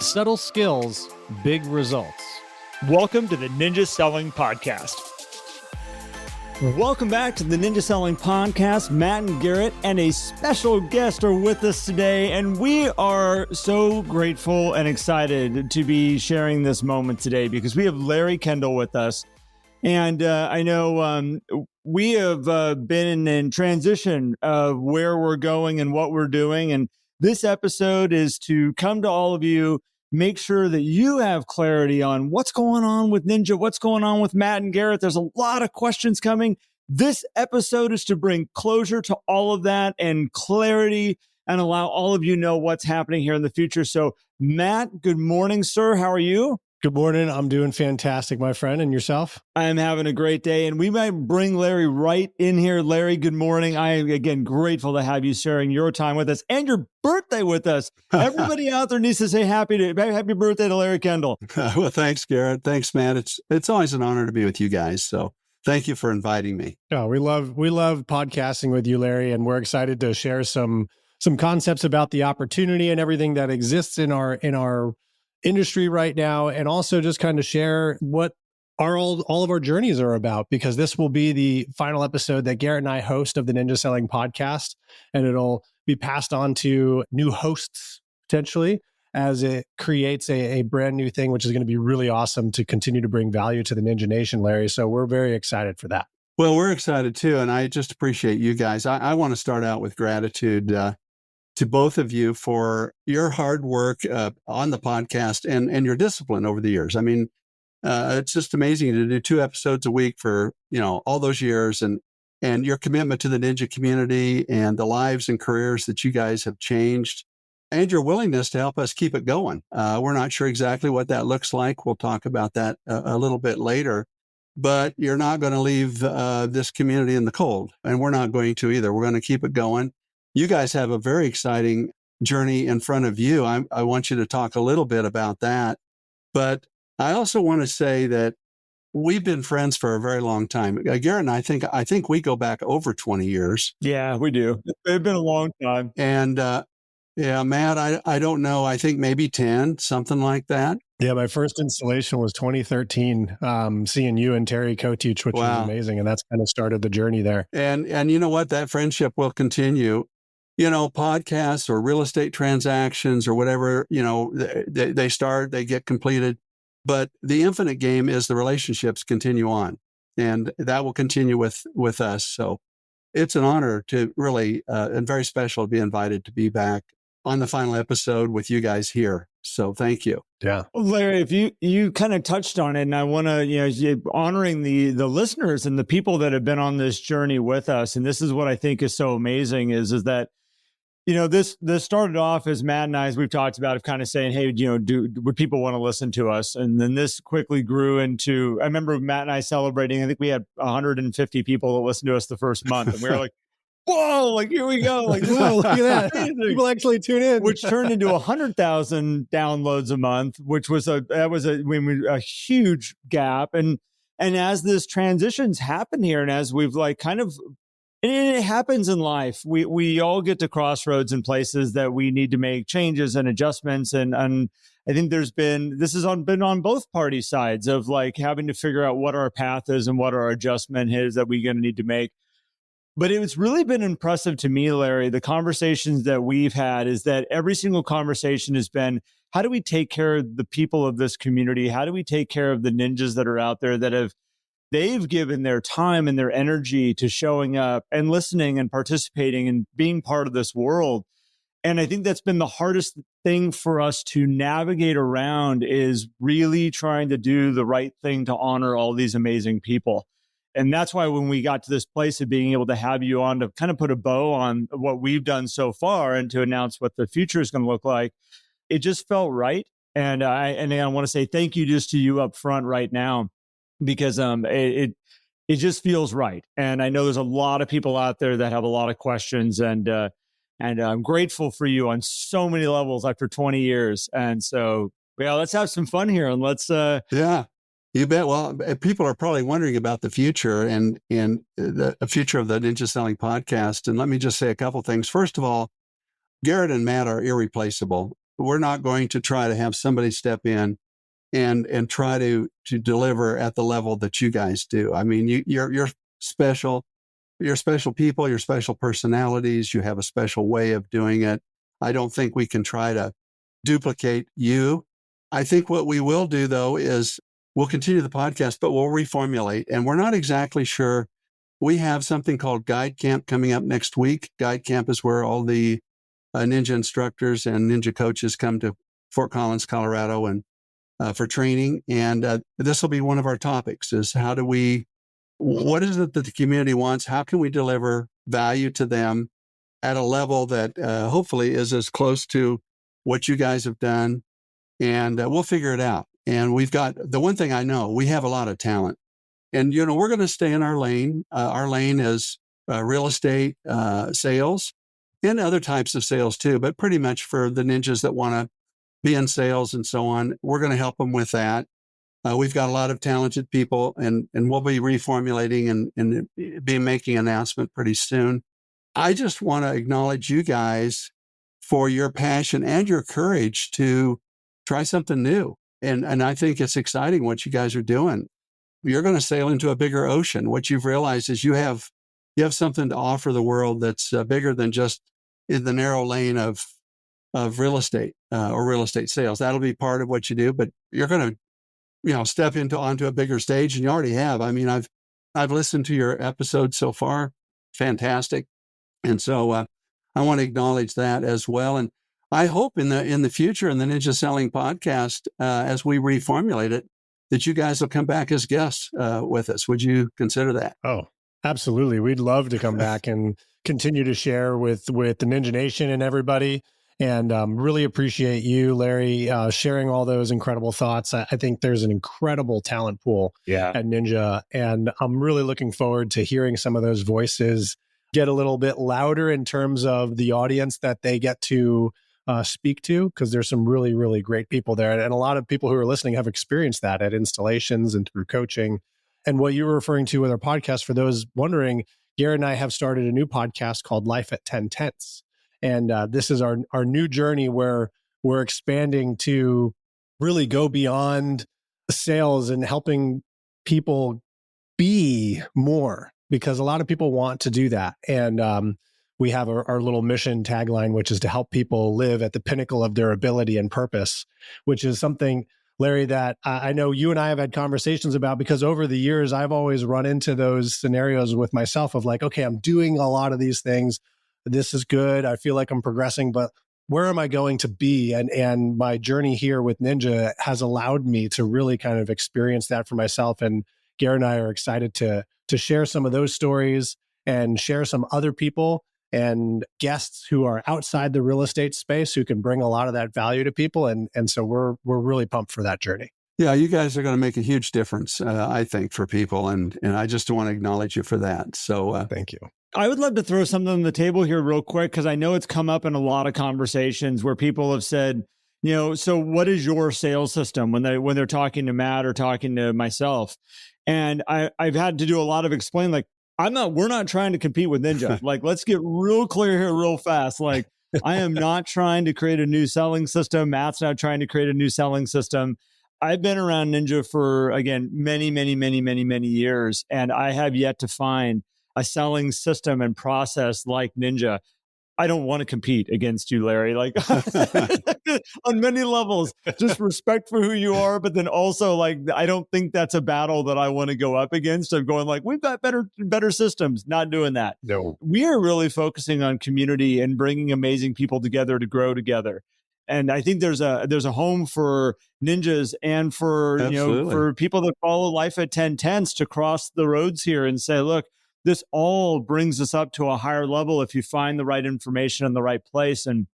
Subtle skills, big results. Welcome to the Ninja Selling Podcast. Welcome back to the Ninja Selling Podcast. Matt and Garrett and a special guest are with us today, and we are so grateful and excited to be sharing this moment today because we have Larry Kendall with us. And I know we have been in transition of where we're going and what we're doing. And this episode is to come to all of you, make sure that you have clarity on what's going on with Ninja, what's going on with Matt and Garrett. There's a lot of questions coming. This episode is to bring closure to all of that and clarity and allow all of you know what's happening here in the future. So Matt, good morning, sir. How are you? Good morning. I'm doing fantastic, my friend. And yourself? I am having a great day. And we might bring Larry right in here. Larry, good morning. I am, again, grateful to have you sharing your time with us and your birthday with us. Everybody out there needs to say happy birthday to Larry Kendall. Well, thanks, Garrett. Thanks, Matt. It's always an honor to be with you guys. So thank you for inviting me. Oh, we love podcasting with you, Larry. And we're excited to share some concepts about the opportunity and everything that exists in our industry right now, and also just kind of share what all of our journeys are about, because this will be the final episode that Garrett and I host of the Ninja Selling Podcast, and it'll be passed on to new hosts potentially as it creates a brand new thing, which is going to be really awesome to continue to bring value to the Ninja Nation, Larry. So we're very excited for that. Well, we're excited too, and I just appreciate you guys. I want to start out with gratitude to both of you for your hard work on the podcast and your discipline over the years. I mean, it's just amazing to do 2 episodes a week for, all those years, and your commitment to the Ninja community and the lives and careers that you guys have changed, and your willingness to help us keep it going. We're not sure exactly what that looks like. We'll talk about that a little bit later, but you're not going to leave this community in the cold, and we're not going to either. We're going to keep it going. You guys have a very exciting journey in front of you. I want you to talk a little bit about that. But I also want to say that we've been friends for a very long time. Garrett and I think we go back over 20 years. Yeah, we do. It's been a long time. And Matt, I don't know. I think maybe 10, something like that. Yeah, my first installation was 2013, seeing you and Terry co-teach, which was amazing. And that's kind of started the journey there. And you know what? That friendship will continue. Podcasts or real estate transactions or whatever, they start, they get completed. But the infinite game is the relationships continue on, and that will continue with us. So it's an honor to really, and very special to be invited to be back on the final episode with you guys here. So thank you. Yeah. Well, Larry, if you kind of touched on it, and I want to, honoring the listeners and the people that have been on this journey with us. And this is what I think is so amazing is that, this started off as Matt and I, as we've talked about, of kind of saying, hey, would people want to listen to us? And then this quickly grew into, I remember Matt and I celebrating, I think we had 150 people that listened to us the first month. And we were like, whoa, like, here we go. Like, whoa, look at that. People actually tune in. Which turned into 100,000 downloads a month, which was a huge gap. And as this transitions happen here, and as we've and it happens in life, we all get to crossroads in places that we need to make changes and adjustments. And I think this has been on both party sides of having to figure out what our path is and what our adjustment is that we're going to need to make. But it's really been impressive to me, Larry, the conversations that we've had is that every single conversation has been, how do we take care of the people of this community? How do we take care of the ninjas that are out there that they've given their time and their energy to showing up and listening and participating and being part of this world? And I think that's been the hardest thing for us to navigate around, is really trying to do the right thing to honor all these amazing people. And that's why when we got to this place of being able to have you on to kind of put a bow on what we've done so far and to announce what the future is going to look like, it just felt right. And I want to say thank you just to you up front right now, because it just feels right. And I know there's a lot of people out there that have a lot of questions, and I'm grateful for you on so many levels after 20 years. And so, let's have some fun here, and let's yeah. You bet. Well, people are probably wondering about the future and the future of the Ninja Selling Podcast. And let me just say a couple things. First of all, Garrett and Matt are irreplaceable. we're not going to try to have somebody step in and try to deliver at the level that you guys do. I mean, you're special. You're special people, you're special personalities, you have a special way of doing it. I don't think we can try to duplicate you. I think what we will do, though, is we'll continue the podcast, but we'll reformulate. And we're not exactly sure. We have something called Guide Camp coming up next week. Guide Camp is where all the ninja instructors and ninja coaches come to Fort Collins, Colorado, and for training. And this will be one of our topics: is what is it that the community wants? How can we deliver value to them at a level that hopefully is as close to what you guys have done? And we'll figure it out. And we've got, the one thing I know, we have a lot of talent. And, we're going to stay in our lane. Our lane is real estate, sales, and other types of sales too. But pretty much for the ninjas that want to be in sales and so on, we're going to help them with that. We've got a lot of talented people, and we'll be reformulating and be making an announcement pretty soon. I just want to acknowledge you guys for your passion and your courage to try something new. And I think it's exciting what you guys are doing. You're going to sail into a bigger ocean. What you've realized is you have something to offer the world that's bigger than just in the narrow lane of real estate or real estate sales. That'll be part of what you do, but you're going to step onto a bigger stage, and you already have. I mean, I've listened to your episodes so far, fantastic, and so I want to acknowledge that as well. And I hope in the future in the Ninja Selling Podcast, as we reformulate it, that you guys will come back as guests with us. Would you consider that? Oh, absolutely. We'd love to come back and continue to share with the Ninja Nation and everybody. And really appreciate you, Larry, sharing all those incredible thoughts. I think there's an incredible talent pool at Ninja. And I'm really looking forward to hearing some of those voices get a little bit louder in terms of the audience that they get to speak to, because there's some really, really great people there. And a lot of people who are listening have experienced that at installations and through coaching. And what you were referring to with our podcast, for those wondering, Garrett and I have started a new podcast called Life at 10 Tenths. And this is our new journey where we're expanding to really go beyond sales and helping people be more, because a lot of people want to do that. And we have our little mission tagline, which is to help people live at the pinnacle of their ability and purpose, which is something, Larry, that I know you and I have had conversations about, because over the years, I've always run into those scenarios with myself of like, okay, I'm doing a lot of these things. This is good. I feel like I'm progressing, but where am I going to be? And my journey here with Ninja has allowed me to really kind of experience that for myself. And Garrett and I are excited to share some of those stories and share some other people and guests who are outside the real estate space who can bring a lot of that value to people. And so we're really pumped for that journey. Yeah, you guys are going to make a huge difference, I think, for people. And I just want to acknowledge you for that. So thank you. I would love to throw something on the table here real quick, because I know it's come up in a lot of conversations where people have said, so what is your sales system when they're talking to Matt or talking to myself? And I've had to do a lot of explain, like, we're not trying to compete with Ninja. Like, let's get real clear here real fast. Like, I am not trying to create a new selling system. Matt's not trying to create a new selling system. I've been around Ninja for, again, many, many, many, many, many years, and I have yet to find a selling system and process like Ninja. I don't want to compete against you, Larry, like on many levels, just respect for who you are. But then also, like, I don't think that's a battle that I want to go up against. I'm going like, we've got better systems, not doing that. No, we are really focusing on community and bringing amazing people together to grow together. And I think there's a home for ninjas and for, for people that follow Life at 10 Tenths to cross the roads here and say, look, this all brings us up to a higher level if you find the right information in the right place. And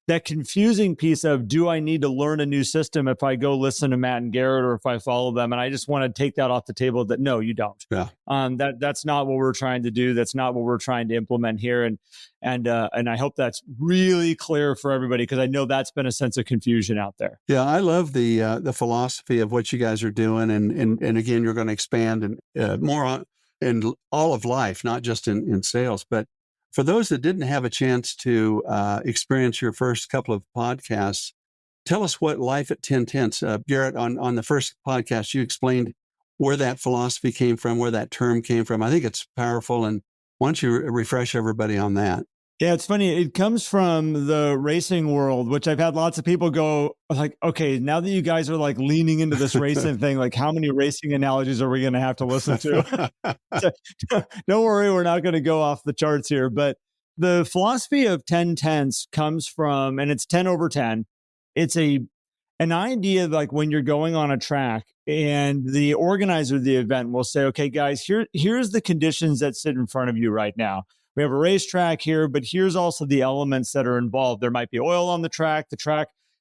that confusing piece of, do I need to learn a new system if I go listen to Matt and Garrett or if I follow them? And I just want to take that off the table, that no, you don't. Yeah. That's not what we're trying to do. That's not what we're trying to implement here. And I hope that's really clear for everybody, because I know that's been a sense of confusion out there. Yeah, I love the philosophy of what you guys are doing. And again, you're going to expand and more on in all of life, not just in sales. But for those that didn't have a chance to experience your first couple of podcasts, tell us what life at 10 tenths, Garrett, on the first podcast, you explained where that philosophy came from, where that term came from. I think it's powerful. And why don't you refresh everybody on that? Yeah, it's funny. It comes from the racing world, which I've had lots of people go like, okay, now that you guys are like leaning into this racing thing, like how many racing analogies are we going to have to listen to? So, don't worry, we're not going to go off the charts here. But the philosophy of 10 tenths comes from, and it's 10 over 10. It's an idea like when you're going on a track and the organizer of the event will say, okay, guys, here's the conditions that sit in front of you right now. We have a racetrack here, but here's also the elements that are involved. There might be oil on the track.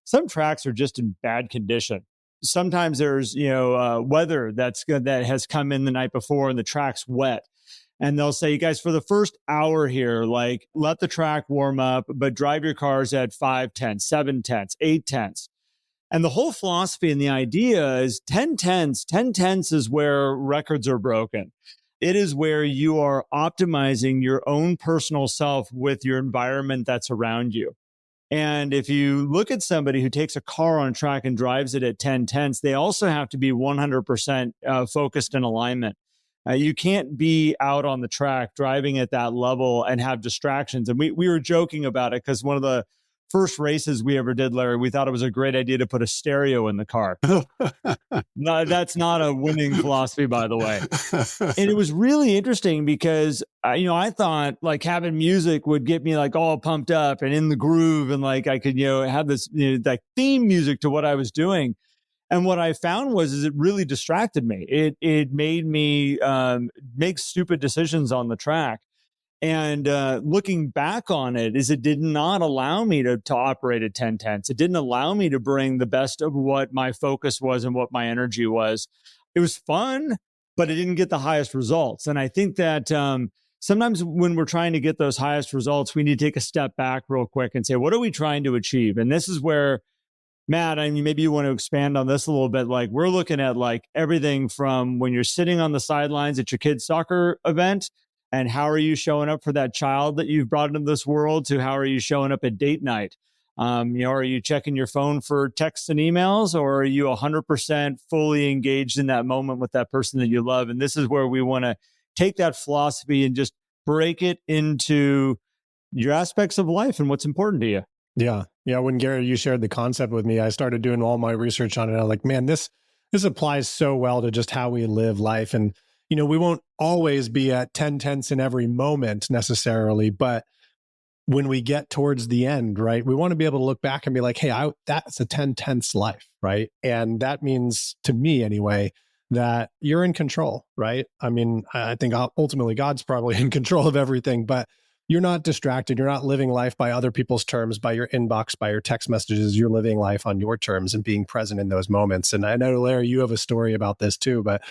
Some tracks are just in bad condition. Sometimes there's, weather that has come in the night before and the track's wet. And they'll say, you guys, for the first hour here, like let the track warm up, but drive your cars at 5 tenths, 7 tenths, 8 tenths. And the whole philosophy and the idea is 10 tenths. 10 tenths is where records are broken. It is where you are optimizing your own personal self with your environment that's around you. And if you look at somebody who takes a car on a track and drives it at 10 tenths, they also have to be 100% focused in alignment. You can't be out on the track driving at that level and have distractions. And we were joking about it because one of the first races we ever did, Larry, we thought it was a great idea to put a stereo in the car. No, that's not a winning philosophy, by the way. And it was really interesting because, I thought like having music would get me like all pumped up and in the groove. And like I could, have this like theme music to what I was doing. And what I found is it really distracted me. It made me make stupid decisions on the track. And looking back on it, it did not allow me to operate at 10 tenths. It didn't allow me to bring the best of what my focus was and what my energy was. It was fun, but it didn't get the highest results. And I think that sometimes when we're trying to get those highest results, we need to take a step back real quick and say, what are we trying to achieve? And this is where, Matt, I mean, maybe you want to expand on this a little bit. Like we're looking at like everything from when you're sitting on the sidelines at your kid's soccer event, and how are you showing up for that child that you've brought into this world, to how are you showing up at date night? Are you checking your phone for texts and emails, or are you 100% fully engaged in that moment with that person that you love? And this is where we want to take that philosophy and just break it into your aspects of life and what's important to you. Yeah. When Garrett, you shared the concept with me, I started doing all my research on it. I'm like, man, this applies so well to just how we live life. And we won't always be at 10 tenths in every moment necessarily, but when we get towards the end, right, we want to be able to look back and be like, hey, that's a 10 tenths life, right? And that means, to me anyway, that you're in control, right? I mean, I think ultimately God's probably in control of everything, but you're not distracted. You're not living life by other people's terms, by your inbox, by your text messages. You're living life on your terms and being present in those moments. And I know, Larry, you have a story about this too, but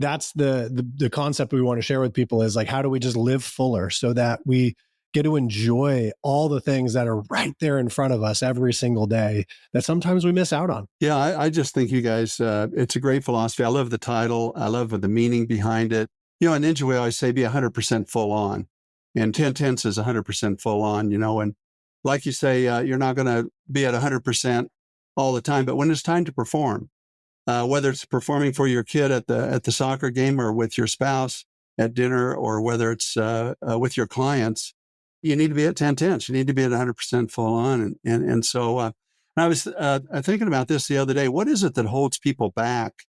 that's the concept we want to share with people is like, how do we just live fuller so that we get to enjoy all the things that are right there in front of us every single day that sometimes we miss out on? Yeah, I just think you guys, it's a great philosophy. I love the title. I love the meaning behind it. In Ninja, we always say be 100% full on. And 10 tenths is 100% full on, and like you say, you're not going to be at 100% all the time, but when it's time to perform, whether it's performing for your kid at the soccer game or with your spouse at dinner, or whether it's with your clients, you need to be at 10 tenths. You need to be at 100% full on. And so I was thinking about this the other day. What is it that holds people back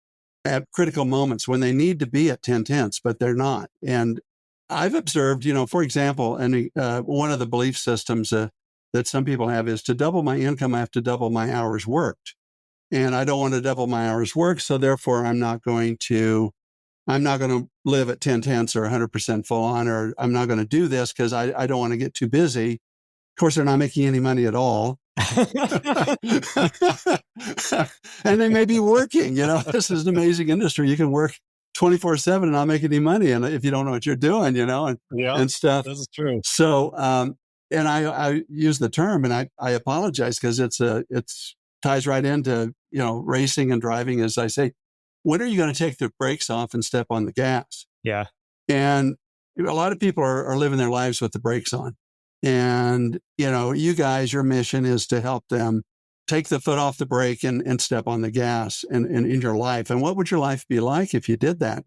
at critical moments when they need to be at 10 tenths, but they're not? And I've observed, for example, and one of the belief systems that some people have is to double my income, I have to double my hours worked. And I don't want to double my hours worked. So therefore, I'm not going to live at 10 tenths or 100% full on, or I'm not going to do this because I don't want to get too busy. Of course, they're not making any money at all. And they may be working, this is an amazing industry. You can work 24/7 and not make any money. And if you don't know what you're doing, and stuff. This is true. So, and I use the term, and I apologize because it's ties right into, racing and driving. As I say, when are you going to take the brakes off and step on the gas? Yeah. And a lot of people are living their lives with the brakes on. And, you guys, your mission is to help them take the foot off the brake and step on the gas in your life. And what would your life be like if you did that?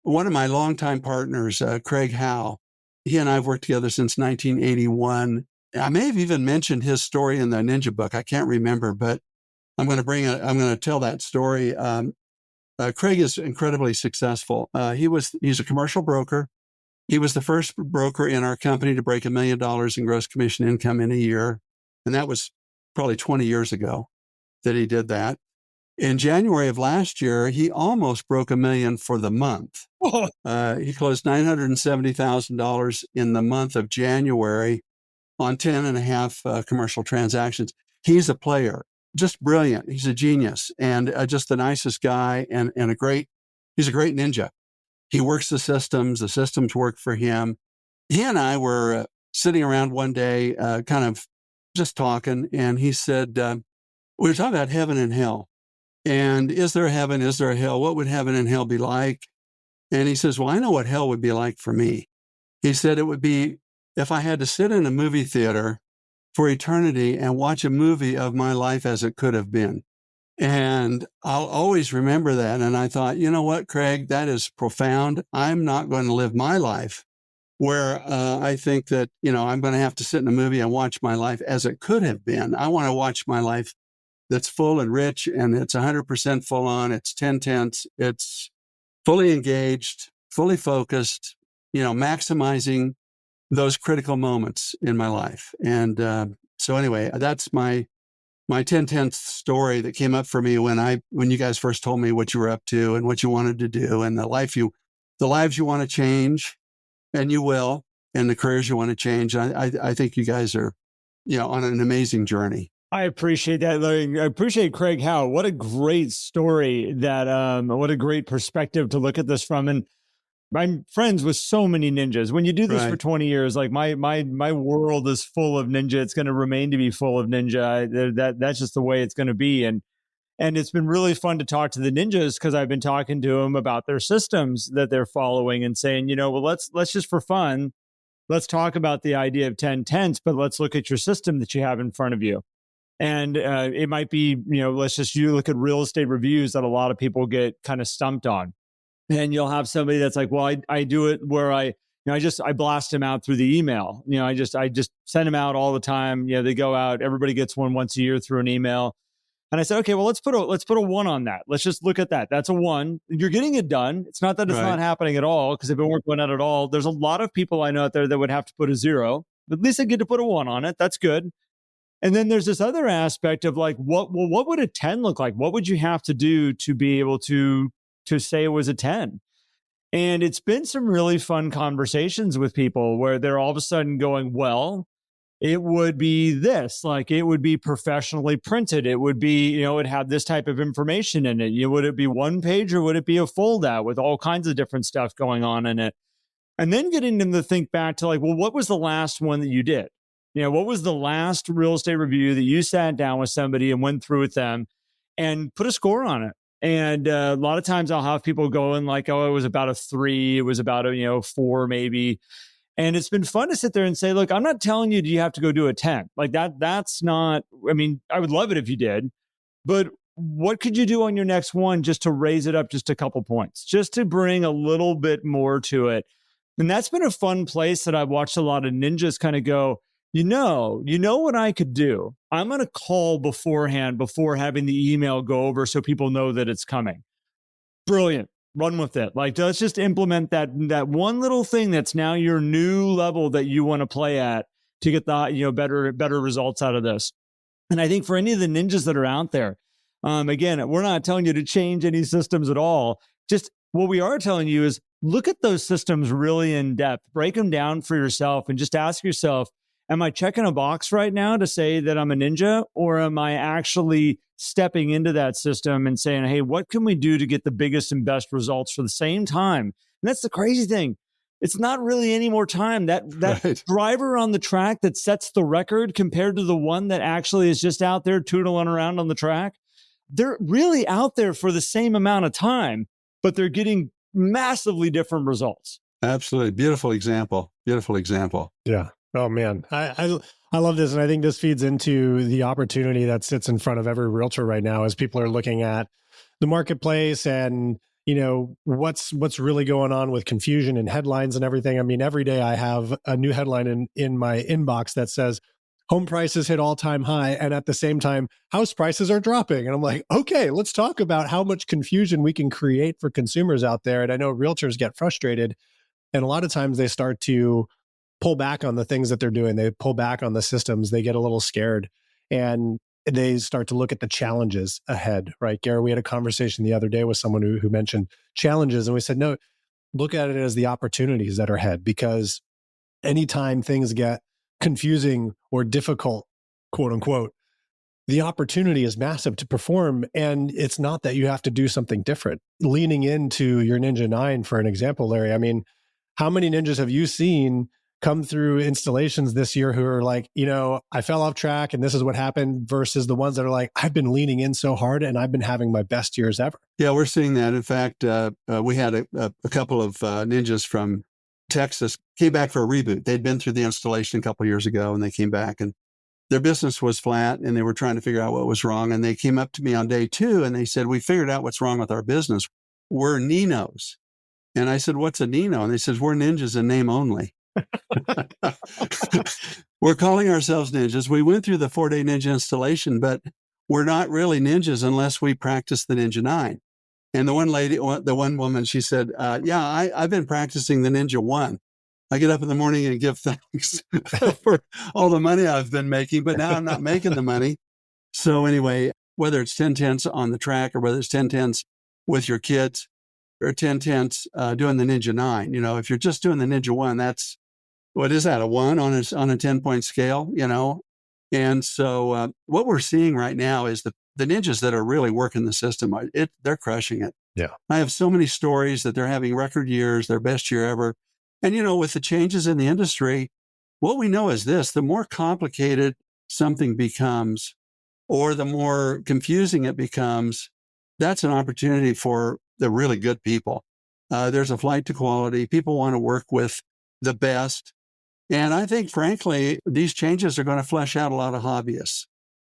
One of my longtime partners, Craig Howe, he and I have worked together since 1981. I may have even mentioned his story in the Ninja book. I can't remember, but I'm going to tell that story. Craig is incredibly successful. He's a commercial broker. He was the first broker in our company to break $1 million in gross commission income in a year. And that was probably 20 years ago that he did that. In January of last year, he almost broke $1 million for the month. He closed $970,000 in the month of January on 10 and a half commercial transactions. He's a player, just brilliant. He's a genius and just the nicest guy and he's a great ninja. He works the systems work for him. He and I were sitting around one day, kind of just talking, and he said, we were talking about heaven and hell. And is there a heaven? Is there a hell? What would heaven and hell be like? And he says, well, I know what hell would be like for me. He said it would be if I had to sit in a movie theater for eternity and watch a movie of my life as it could have been. And I'll always remember that. And I thought, you know what, Craig, that is profound. I'm not going to live my life where I think that, I'm going to have to sit in a movie and watch my life as it could have been. I want to watch my life that's full and rich, and it's 100% full on. It's 10 tenths. It's fully engaged, fully focused, maximizing those critical moments in my life. And so anyway, that's my 10 tenths story that came up for me when you guys first told me what you were up to and what you wanted to do and the lives you want to change, and you will, and the careers you want to change. I think you guys are, on an amazing journey. I appreciate that, Larry. I appreciate Craig Howe. What a great story what a great perspective to look at this from. And I'm friends with so many ninjas. When you do this for 20 years, like my world is full of ninja. It's going to remain to be full of ninja. That's just the way it's going to be. And it's been really fun to talk to the ninjas because I've been talking to them about their systems that they're following and saying, well, let's just for fun, let's talk about the idea of 10 tenths, but let's look at your system that you have in front of you. And it might be, you look at real estate reviews that a lot of people get kind of stumped on. And you'll have somebody that's like, well, I do it where I blast them out through the email. I just send them out all the time. They go out, everybody gets one once a year through an email. And I said, okay, well, let's put a 1 on that. Let's just look at that. That's a 1. You're getting it done. It's not that it's not happening at all, because if it weren't going out at all, there's a lot of people I know out there that would have to put a 0. But at least I get to put a 1 on it. That's good. And then there's this other aspect of like, what would a 10 look like? What would you have to do to be able to say it was a 10? And it's been some really fun conversations with people where they're all of a sudden going, well, it would be this, like it would be professionally printed. It would be, it had this type of information in it. Would it be 1 page or would it be a fold out with all kinds of different stuff going on in it? And then getting them to think back to like, well, what was the last one that you did? What was the last real estate review that you sat down with somebody and went through with them and put a score on it? And a lot of times I'll have people going like, oh, it was about a 3. It was about a, 4 maybe. And it's been fun to sit there and say, look, I'm not telling you, do you have to go do a 10? Like that's not, I would love it if you did, but what could you do on your next one just to raise it up just a couple points, just to bring a little bit more to it? And that's been a fun place that I've watched a lot of ninjas kind of go, you know what I could do? I'm going to call beforehand before having the email go over so people know that it's coming. Brilliant. Run with it. Like, let's just implement that one little thing that's now your new level that you want to play at to get the, better results out of this. And I think for any of the ninjas that are out there, again, we're not telling you to change any systems at all. Just what we are telling you is look at those systems really in depth, break them down for yourself, and just ask yourself, am I checking a box right now to say that I'm a ninja, or am I actually stepping into that system and saying, hey, what can we do to get the biggest and best results for the same time? And that's the crazy thing. It's not really any more time. That driver on the track that sets the record compared to the one that actually is just out there tootling around on the track, they're really out there for the same amount of time, but they're getting massively different results. Absolutely. Beautiful example. Yeah. Oh man, I love this, and I think this feeds into the opportunity that sits in front of every realtor right now as people are looking at the marketplace and what's really going on with confusion and headlines and everything. I mean, every day I have a new headline in my inbox that says home prices hit all-time high, and at the same time, house prices are dropping. And I'm like, okay, let's talk about how much confusion we can create for consumers out there. And I know realtors get frustrated, and a lot of times they start to pull back on the things that they're doing. They pull back on the systems. They get a little scared and they start to look at the challenges ahead, right? Garrett, we had a conversation the other day with someone who mentioned challenges, and we said, no, look at it as the opportunities that are ahead, because anytime things get confusing or difficult, quote unquote, the opportunity is massive to perform. And it's not that you have to do something different. Leaning into your Ninja 9, for an example, Larry, I mean, how many ninjas have you seen come through installations this year who are like, I fell off track and this is what happened, versus the ones that are like, I've been leaning in so hard and I've been having my best years ever? Yeah, we're seeing that. In fact, we had a couple of ninjas from Texas came back for a reboot. They'd been through the installation a couple of years ago, and they came back, and their business was flat, and they were trying to figure out what was wrong. And they came up to me on day 2, and they said, we figured out what's wrong with our business. We're Ninos. And I said, what's a Nino? And they said, we're ninjas in name only. We're calling ourselves ninjas. We went through the 4-day ninja installation, but we're not really ninjas unless we practice the Ninja 9. And the one woman, she said, I've been practicing the Ninja 1. I get up in the morning and give thanks for all the money I've been making, but now I'm not making the money. So anyway, whether it's 10/10s on the track or whether it's 10/10s with your kids or 10/10s doing the Ninja 9, if you're just doing the Ninja 1, that's, what is that, a 1 on a 10-point scale, And so what we're seeing right now is the ninjas that are really working the system, they're crushing it. Yeah. I have so many stories that they're having record years, their best year ever. And, with the changes in the industry, what we know is this: the more complicated something becomes, or the more confusing it becomes, that's an opportunity for the really good people. There's a flight to quality. People want to work with the best. And I think, frankly, these changes are going to flesh out a lot of hobbyists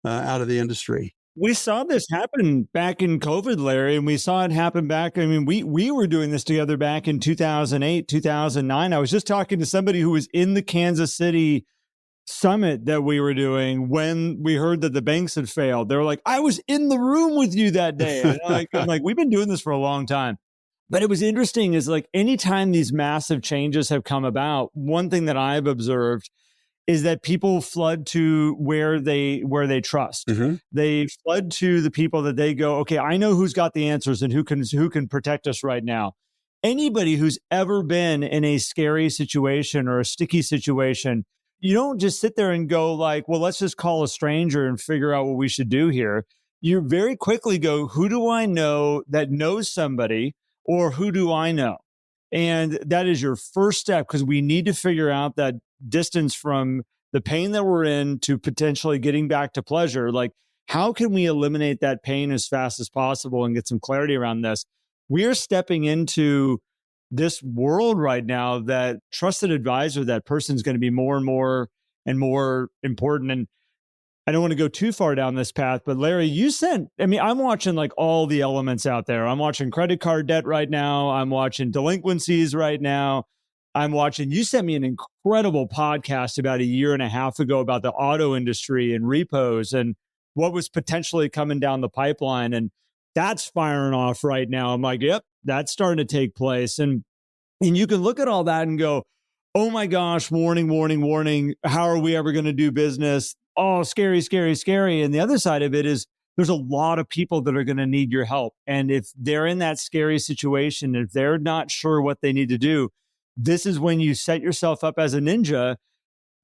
out of the industry. We saw this happen back in COVID, Larry, and we saw it happen back. I mean, we were doing this together back in 2008, 2009. I was just talking to somebody who was in the Kansas City summit that we were doing when we heard that the banks had failed. They were like, I was in the room with you that day. And I'm like, we've been doing this for a long time. But it was interesting is like anytime these massive changes have come about, one thing that I've observed is that people flood to where they trust. Mm-hmm. They flood to the people that they go, okay, I know who's got the answers and who can protect us right now. Anybody who's ever been in a scary situation or a sticky situation, you don't just sit there and go like, well, let's just call a stranger and figure out what we should do here. You very quickly go, who do I know that knows somebody, or who do I know? And that is your first step, because we need to figure out that distance from the pain that we're in to potentially getting back to pleasure. Like, how can we eliminate that pain as fast as possible and get some clarity around this? We are stepping into this world right now that trusted advisor, that person's going to be more and more important. And I don't want to go too far down this path, but Larry, I'm watching like all the elements out there. I'm watching credit card debt right now. I'm watching delinquencies right now. You sent me an incredible podcast about a year and a half ago about the auto industry and repos and what was potentially coming down the pipeline. And that's firing off right now. I'm like, yep, that's starting to take place. And you can look at all that and go, oh my gosh, warning, warning, warning. How are we ever going to do business? Oh, scary, scary, scary. And the other side of it is there's a lot of people that are going to need your help. And if they're in that scary situation, if they're not sure what they need to do, this is when you set yourself up as a ninja.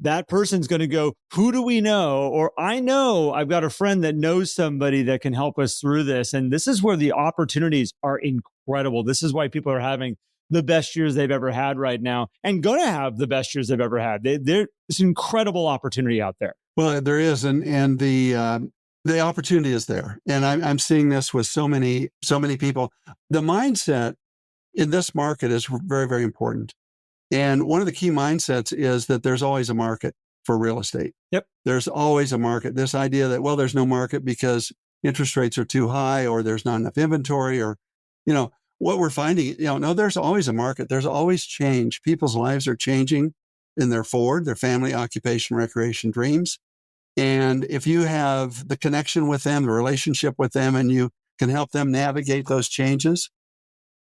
That person's going to go, who do we know? Or I know I've got a friend that knows somebody that can help us through this. And this is where the opportunities are incredible. This is why people are having the best years they've ever had right now and going to have the best years they've ever had. There's an incredible opportunity out there. Well, there is. And the opportunity is there. And I'm seeing this with so many people. The mindset in this market is very, very important. And one of the key mindsets is that there's always a market for real estate. Yep. There's always a market. This idea that, well, there's no market because interest rates are too high or there's not enough inventory or, what we're finding, no, there's always a market. There's always change. People's lives are changing in their family, occupation, recreation, dreams. And if you have the connection with them, the relationship with them, and you can help them navigate those changes,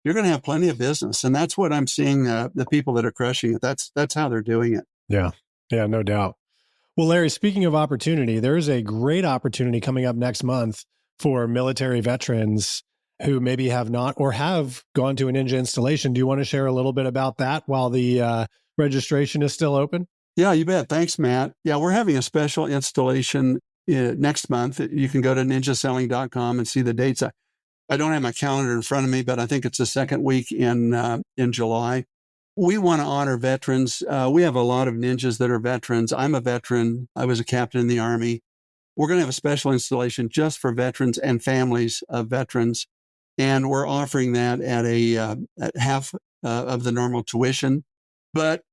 you're going to have plenty of business. And that's what I'm seeing, the people that are crushing it. That's how they're doing it. Yeah. Yeah, no doubt. Well, Larry, speaking of opportunity, there is a great opportunity coming up next month for military veterans who maybe have not or have gone to a Ninja installation. Do you want to share a little bit about that while the registration is still open? Yeah, you bet. Thanks, Matt. Yeah, we're having a special installation next month. You can go to ninjaselling.com and see the dates. I don't have my calendar in front of me, but I think it's the second week in July. We want to honor veterans. We have a lot of ninjas that are veterans. I'm a veteran. I was a captain in the Army. We're going to have a special installation just for veterans and families of veterans. And we're offering that at half of the normal tuition. But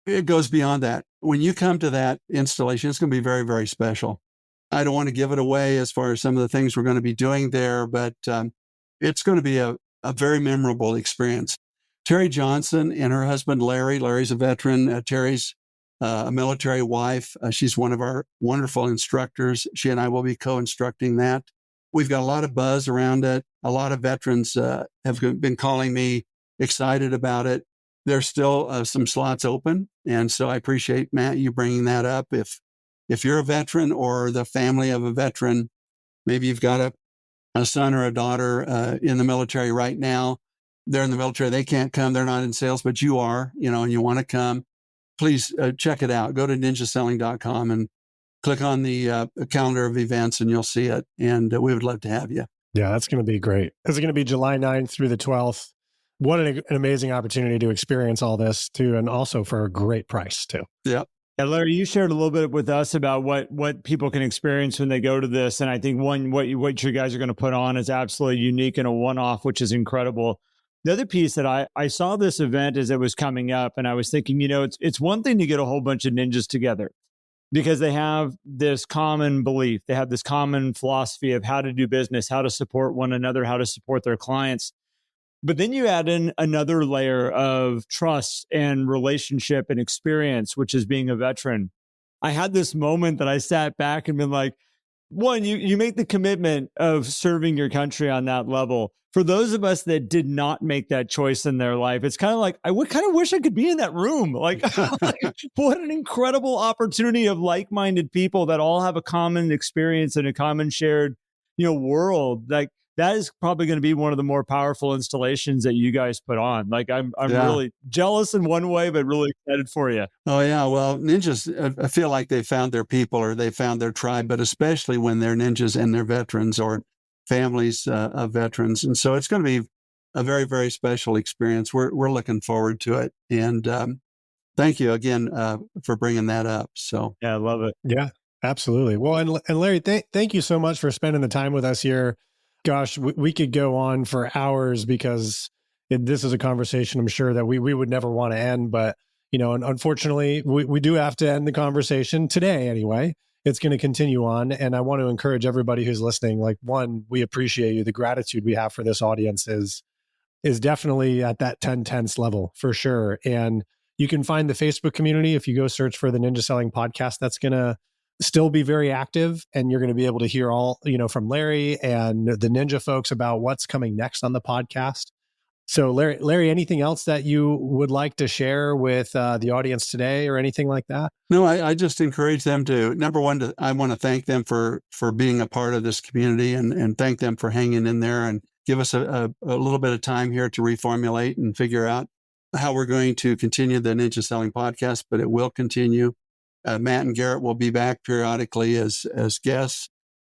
it goes beyond that. When you come to that installation, it's going to be very, very special. I don't want to give it away as far as some of the things we're going to be doing there, but it's going to be a very memorable experience. Terry Johnson and her husband, Larry's a veteran. Terry's a military wife. She's one of our wonderful instructors. She and I will be co-instructing that. We've got a lot of buzz around it. A lot of veterans have been calling me excited about it. There's still some slots open. And so I appreciate, Matt, you bringing that up. If you're a veteran or the family of a veteran, maybe you've got a son or a daughter in the military right now. They're in the military. They can't come. They're not in sales, but you are, and you want to come. Please check it out. Go to ninjaselling.com and click on the calendar of events and you'll see it. And we would love to have you. Yeah, that's going to be great. It's going to be July 9th through the 12th. What an amazing opportunity to experience all this too, and also for a great price too. Yeah. Yeah, Larry, you shared a little bit with us about what people can experience when they go to this. And I think what you guys are going to put on is absolutely unique and a one-off, which is incredible. The other piece that I saw this event as it was coming up, and I was thinking, it's one thing to get a whole bunch of ninjas together because they have this common belief. They have this common philosophy of how to do business, how to support one another, how to support their clients. But then you add in another layer of trust and relationship and experience, which is being a veteran. I had this moment that I sat back and been like, one, you make the commitment of serving your country on that level. For those of us that did not make that choice in their life, it's kind of like, I would kind of wish I could be in that room. Like, what an incredible opportunity of like-minded people that all have a common experience and a common shared, world. Like, that is probably going to be one of the more powerful installations that you guys put on. Like, I'm really jealous in one way, but really excited for you. Oh, yeah. Well, ninjas, I feel like they found their people or they found their tribe, but especially when they're ninjas and they're veterans or families of veterans. And so it's going to be a very, very special experience. We're looking forward to it. And thank you again for bringing that up. So yeah, I love it. Yeah, absolutely. Well, and Larry, thank you so much for spending the time with us here. Gosh, we could go on for hours because this is a conversation I'm sure that we would never want to end. But, unfortunately, we do have to end the conversation today anyway. It's going to continue on. And I want to encourage everybody who's listening, like, one, we appreciate you. The gratitude we have for this audience is definitely at that 10/10 level for sure. And you can find the Facebook community. If you go search for the Ninja Selling Podcast, that's going to still be very active. And you're going to be able to hear all, from Larry and the Ninja folks about what's coming next on the podcast. So Larry, anything else that you would like to share with the audience today or anything like that? No, I just encourage them to, number one, I want to thank them for being a part of this community and thank them for hanging in there and give us a little bit of time here to reformulate and figure out how we're going to continue the Ninja Selling Podcast, but it will continue. Matt and Garrett will be back periodically as guests.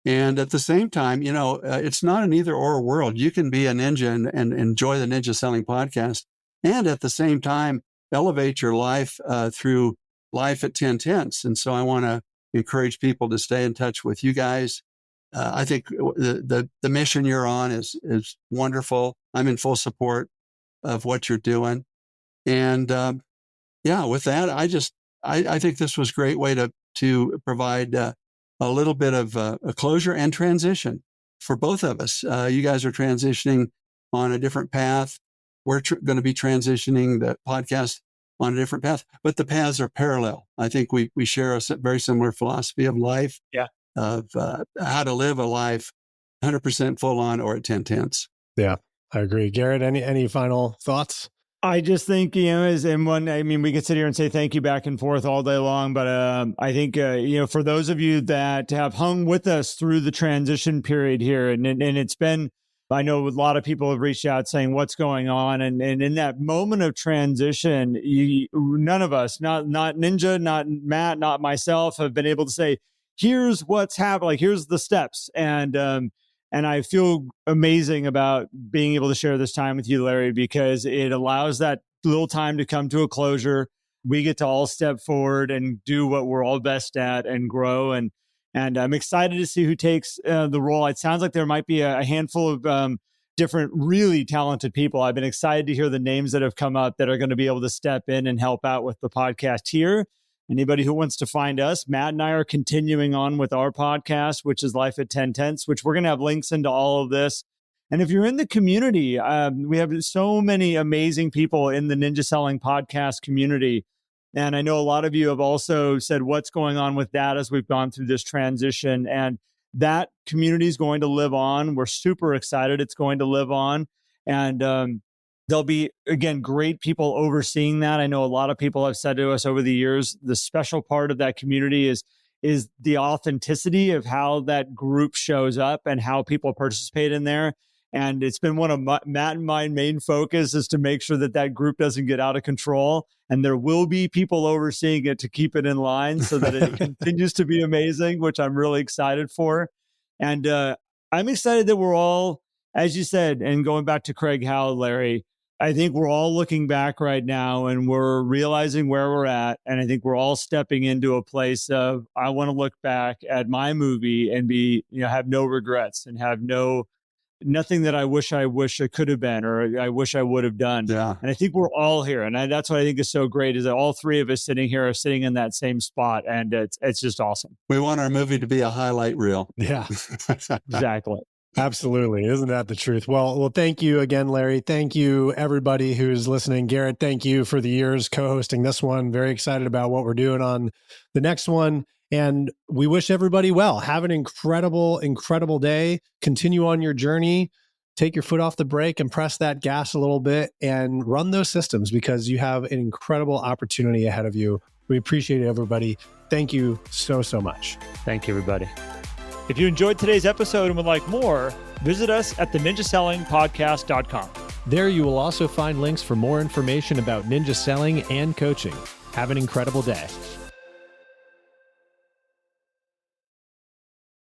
And at the same time, it's not an either or world. You can be a ninja and enjoy the Ninja Selling Podcast and at the same time elevate your life through life at 10/10. And so I want to encourage people to stay in touch with you guys. I think the mission you're on is wonderful. I'm in full support of what you're doing. And with that, I think this was a great way to provide a little bit of a closure and transition for both of us. You guys are transitioning on a different path. We're going to be transitioning the podcast on a different path, but the paths are parallel. I think we share a very similar philosophy of life, of how to live a life 100% full on or at 10/10. Yeah, I agree. Garrett, any final thoughts? I just think, we could sit here and say thank you back and forth all day long, but I think, for those of you that have hung with us through the transition period here, and it's been, I know a lot of people have reached out saying what's going on. And in that moment of transition, none of us, not Ninja, not Matt, not myself, have been able to say, here's what's happening, like, here's the steps. And I feel amazing about being able to share this time with you, Larry, because it allows that little time to come to a closure. We get to all step forward and do what we're all best at and grow. And I'm excited to see who takes the role. It sounds like there might be a handful of different really talented people. I've been excited to hear the names that have come up that are going to be able to step in and help out with the podcast here. Anybody who wants to find us, Matt and I are continuing on with our podcast, which is Life at 10/10, which we're going to have links into all of this. And if you're in the community, we have so many amazing people in the Ninja Selling podcast community. And I know a lot of you have also said what's going on with that as we've gone through this transition. And that community is going to live on. We're super excited it's going to live on. And there'll be, again, great people overseeing that. I know a lot of people have said to us over the years, the special part of that community is the authenticity of how that group shows up and how people participate in there. And it's been one of Matt and my main focus is to make sure that group doesn't get out of control. And there will be people overseeing it to keep it in line so that it continues to be amazing, which I'm really excited for. And I'm excited that we're all, as you said, and going back to Craig Howell, Larry, I think we're all looking back right now and we're realizing where we're at. And I think we're all stepping into a place of, I want to look back at my movie and have no regrets and have nothing that I wish it could have been, or I wish I would have done. Yeah. And I think we're all here. And that's what I think is so great is that all three of us sitting here are sitting in that same spot. And it's just awesome. We want our movie to be a highlight reel. Yeah, exactly. Absolutely. Isn't that the truth? Well, thank you again, Larry. Thank you, everybody who's listening. Garrett, thank you for the years co-hosting this one. Very excited about what we're doing on the next one. And we wish everybody well. Have an incredible, incredible day. Continue on your journey. Take your foot off the brake and press that gas a little bit and run those systems because you have an incredible opportunity ahead of you. We appreciate it, everybody. Thank you so, so much. Thank you, everybody. If you enjoyed today's episode and would like more, visit us at theninjasellingpodcast.com. There you will also find links for more information about ninja selling and coaching. Have an incredible day.